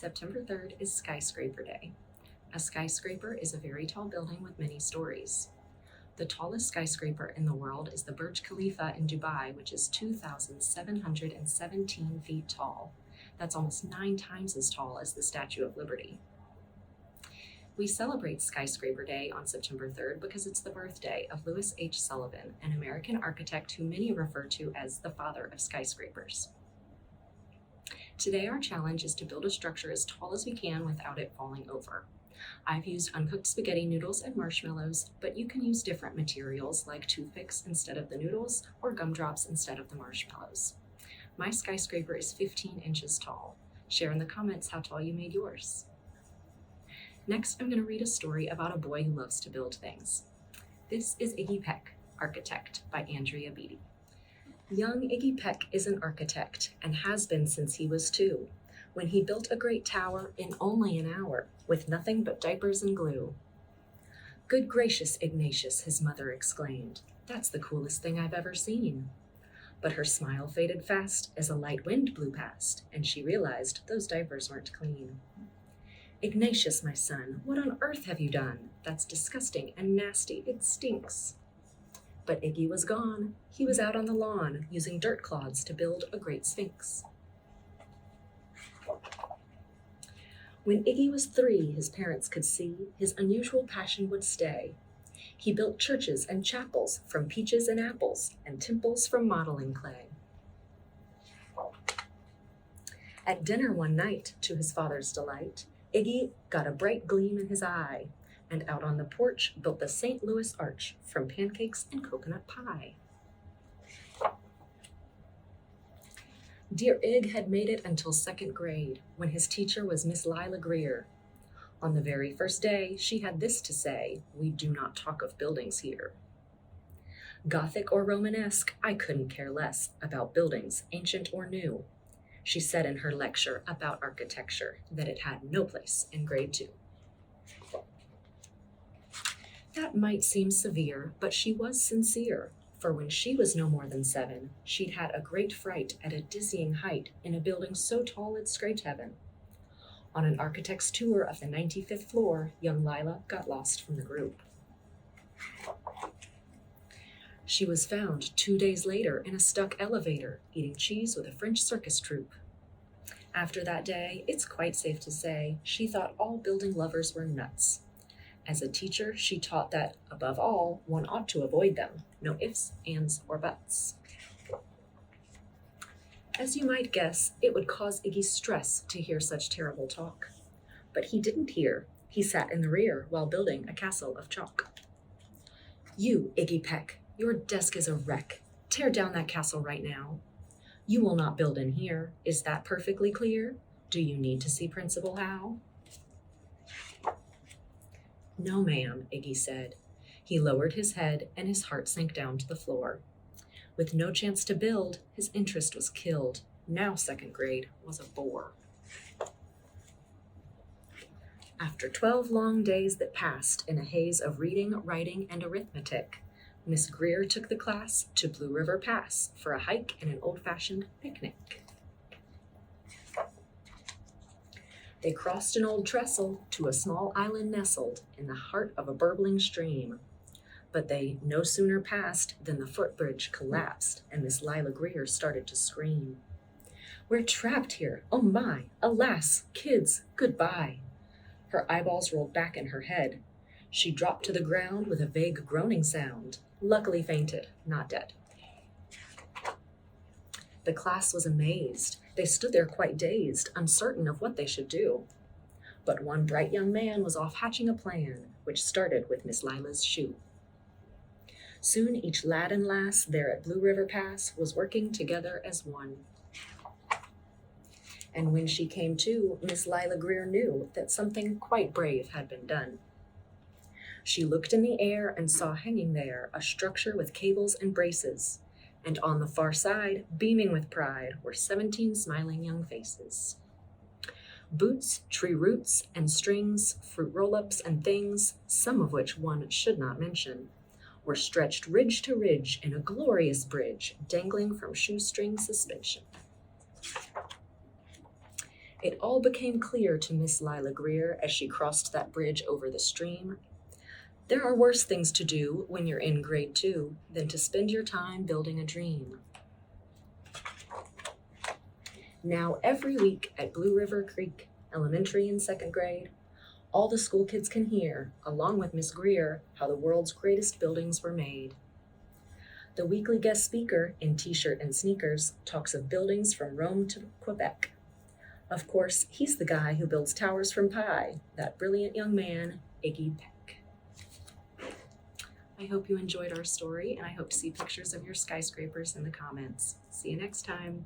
September 3rd is Skyscraper Day. A skyscraper is a very tall building with many stories. The tallest skyscraper in the world is the Burj Khalifa in Dubai, which is 2,717 feet tall. That's almost 9 times as tall as the Statue of Liberty. We celebrate Skyscraper Day on September 3rd because it's the birthday of Louis H. Sullivan, an American architect who many refer to as the father of skyscrapers. Today, our challenge is to build a structure as tall as we can without it falling over. I've used uncooked spaghetti noodles and marshmallows, but you can use different materials like toothpicks instead of the noodles or gumdrops instead of the marshmallows. My skyscraper is 15 inches tall. Share in the comments how tall you made yours. Next, I'm going to read a story about a boy who loves to build things. This is Iggy Peck, Architect, by Andrea Beatty. Young Iggy Peck is an architect and has been since he was 2, when he built a great tower in only an hour with nothing but diapers and glue. "Good gracious, Ignatius," his mother exclaimed. "That's the coolest thing I've ever seen." But her smile faded fast as a light wind blew past, and she realized those diapers weren't clean. "Ignatius, my son, what on earth have you done? That's disgusting and nasty. It stinks." But Iggy was gone. He was out on the lawn, using dirt clods to build a great sphinx. When Iggy was 3, his parents could see his unusual passion would stay. He built churches and chapels from peaches and apples, and temples from modeling clay. At dinner one night, to his father's delight, Iggy got a bright gleam in his eye, and out on the porch built the St. Louis Arch from pancakes and coconut pie. Dear Ig had made it until 2nd grade, when his teacher was Miss Lila Greer. On the very first day, she had this to say: "We do not talk of buildings here." Gothic or Romanesque, I couldn't care less about buildings, ancient or new. She said in her lecture about architecture that it had no place in grade 2. That might seem severe, but she was sincere, for when she was no more than 7, she'd had a great fright at a dizzying height in a building so tall it scraped heaven. On an architect's tour of the 95th floor, young Lila got lost from the group. She was found 2 days later in a stuck elevator, eating cheese with a French circus troupe. After that day, it's quite safe to say, she thought all building lovers were nuts. As a teacher, she taught that, above all, one ought to avoid them. No ifs, ands, or buts. As you might guess, it would cause Iggy stress to hear such terrible talk. But he didn't hear. He sat in the rear while building a castle of chalk. "You, Iggy Peck, your desk is a wreck. Tear down that castle right now. You will not build in here. Is that perfectly clear? Do you need to see Principal Howe?" "No, ma'am," Iggy said. He lowered his head and his heart sank down to the floor. With no chance to build, his interest was killed. Now 2nd grade was a bore. After 12 long days that passed in a haze of reading, writing, and arithmetic, Miss Greer took the class to Blue River Pass for a hike and an old-fashioned picnic. They crossed an old trestle to a small island nestled in the heart of a burbling stream. But they no sooner passed than the footbridge collapsed and Miss Lila Greer started to scream. "We're trapped here! Oh my! Alas! Kids, goodbye!" Her eyeballs rolled back in her head. She dropped to the ground with a vague groaning sound, luckily fainted, not dead. The class was amazed. They stood there quite dazed, uncertain of what they should do. But one bright young man was off hatching a plan, which started with Miss Lila's shoe. Soon each lad and lass there at Blue River Pass was working together as one. And when she came to, Miss Lila Greer knew that something quite brave had been done. She looked in the air and saw hanging there a structure with cables and braces, and on the far side, beaming with pride, were 17 smiling young faces. Boots, tree roots, and strings, fruit roll-ups and things, some of which one should not mention, were stretched ridge to ridge in a glorious bridge dangling from shoestring suspension. It all became clear to Miss Lila Greer as she crossed that bridge over the stream. There are worse things to do when you're in grade 2 than to spend your time building a dream. Now every week at Blue River Creek Elementary in 2nd grade, all the school kids can hear, along with Miss Greer, how the world's greatest buildings were made. The weekly guest speaker in t-shirt and sneakers talks of buildings from Rome to Quebec. Of course, he's the guy who builds towers from pie, that brilliant young man, Iggy Peck. I hope you enjoyed our story, and I hope to see pictures of your skyscrapers in the comments. See you next time.